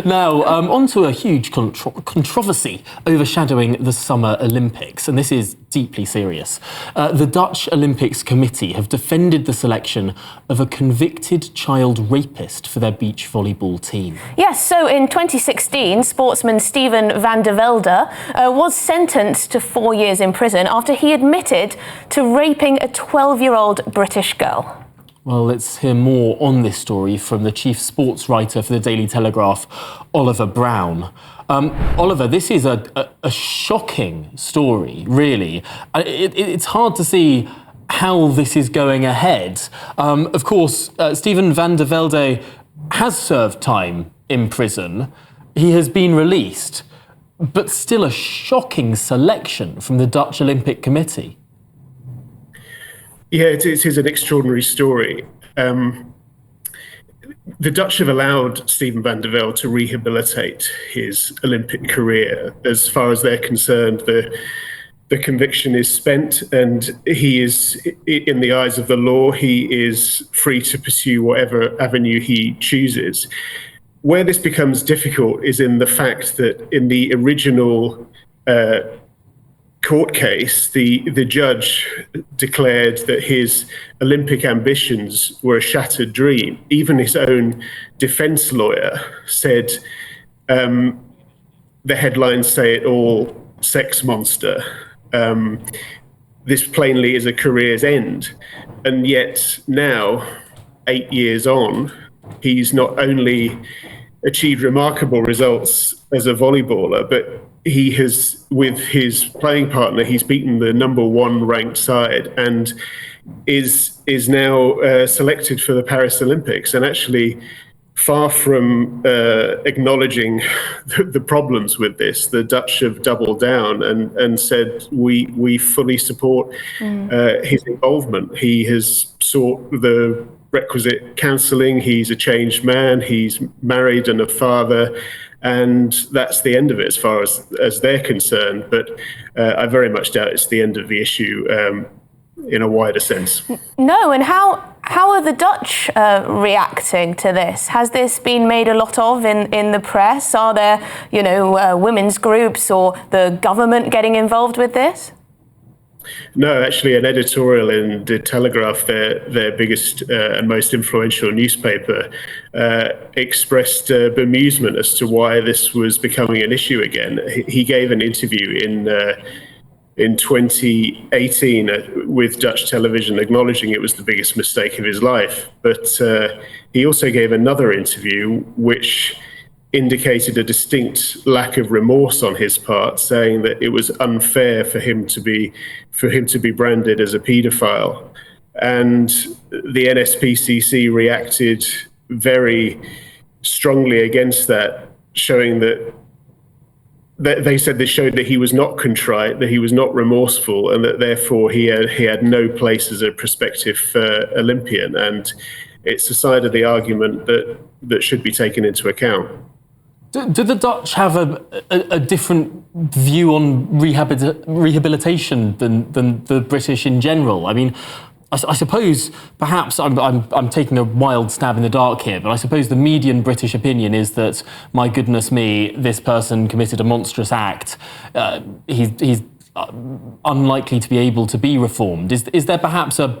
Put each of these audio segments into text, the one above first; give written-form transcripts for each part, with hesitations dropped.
Now, on to a huge controversy overshadowing the Summer Olympics, and this is deeply serious. The Dutch Olympics Committee have defended the selection of a convicted child rapist for their beach volleyball team. Yes, so in 2016, sportsman Steven van der Velde was sentenced to 4 years in prison after he admitted to raping a 12-year-old British girl. Well, let's hear more on this story from the chief sports writer for the Daily Telegraph, Oliver Brown. Oliver, this is a shocking story, really. It's hard to see how this is going ahead. Of course, Steven van der Velde has served time in prison. He has been released, but still a shocking selection from the Dutch Olympic Committee. Yeah, it is an extraordinary story. The Dutch have allowed Steven van der Velde to rehabilitate his Olympic career. As far as they're concerned, the conviction is spent, and he is, in the eyes of the law, he is free to pursue whatever avenue he chooses. Where this becomes difficult is in the fact that in the original court case, the judge declared that his Olympic ambitions were a shattered dream. Even his own defense lawyer said, the headlines say it all, sex monster. This plainly is a career's end. And yet now, 8 years on, he's not only achieved remarkable results as a volleyballer, but he has, with his playing partner, he's beaten the #1 ranked side and is now selected for the Paris Olympics. And actually, far from acknowledging the problems with this, the Dutch have doubled down and said, we fully support his involvement. He has sought the requisite counselling. He's a changed man. He's married and a father. And that's the end of it as far as they're concerned. But I very much doubt it's the end of the issue in a wider sense. No, and how are the Dutch reacting to this? Has this been made a lot of in the press? Are there, women's groups or the government getting involved with this? No, actually, an editorial in The Telegraph, their biggest and most influential newspaper, expressed bemusement as to why this was becoming an issue again. He gave an interview in 2018 with Dutch television, acknowledging it was the biggest mistake of his life. But he also gave another interview which indicated a distinct lack of remorse on his part, saying that it was unfair for him to be branded as a paedophile. And the NSPCC reacted very strongly against that, showing that they said this showed that he was not contrite, that he was not remorseful, and that therefore he had no place as a prospective Olympian. And it's a side of the argument that should be taken into account. Do the Dutch have a different view on rehabilitation than the British in general? I mean, I suppose perhaps I'm taking a wild stab in the dark here, but I suppose the median British opinion is that, my goodness me, this person committed a monstrous act. He's unlikely to be able to be reformed. Is there perhaps a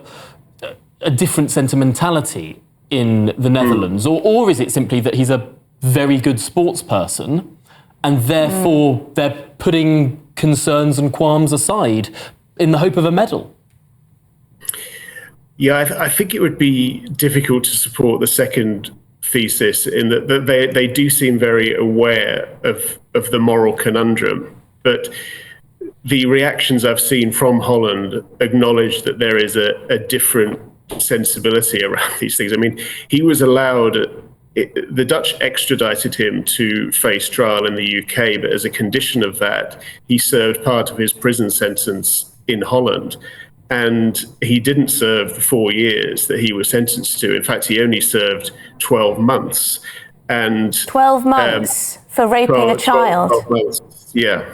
different sentimentality in the Netherlands, or is it simply that he's a very good sports person, and therefore they're putting concerns and qualms aside in the hope of a medal? Yeah, I think it would be difficult to support the second thesis in that they do seem very aware of the moral conundrum. But the reactions I've seen from Holland acknowledge that there is a different sensibility around these things. I mean, he was allowed... the Dutch extradited him to face trial in the UK, but as a condition of that, he served part of his prison sentence in Holland. And he didn't serve the 4 years that he was sentenced to. In fact, he only served 12 months. And 12 months for raping a child? 12 months. Yeah.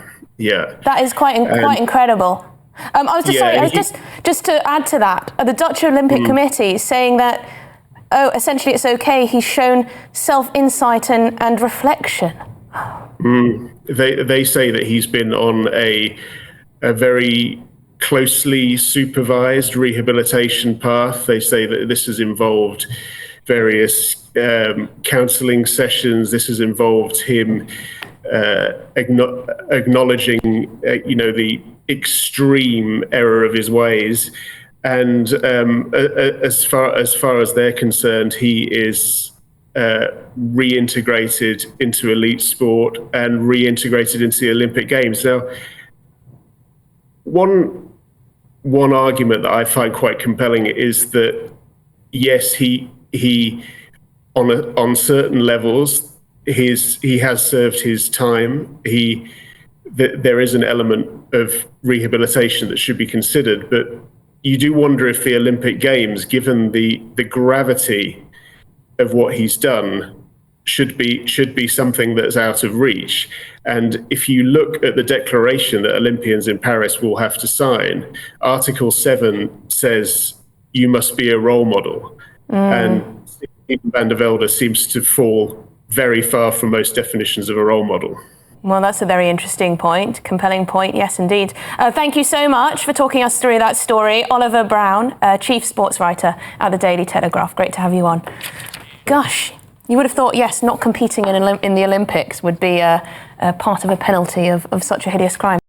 That is quite incredible. I was just sorry, just to add to that, the Dutch Olympic Committee is saying that oh, essentially it's okay, he's shown self-insight and reflection. They say that he's been on a very closely supervised rehabilitation path. They say that this has involved various counselling sessions. This has involved him acknowledging, the extreme error of his ways. And as far as they're concerned, he is reintegrated into elite sport and reintegrated into the Olympic Games. Now, one argument that I find quite compelling is that yes, he on certain levels he has served his time. There is an element of rehabilitation that should be considered, but you do wonder if the Olympic Games, given the gravity of what he's done, should be something that's out of reach. And if you look at the declaration that Olympians in Paris will have to sign, Article 7 says you must be a role model. And Steven van der Velde seems to fall very far from most definitions of a role model. Well, that's a very interesting point, compelling point, yes, indeed. Thank you so much for talking us through that story. Oliver Brown, Chief Sports Writer at the Daily Telegraph. Great to have you on. Gosh, you would have thought, yes, not competing in the Olympics would be part of a penalty of such a hideous crime.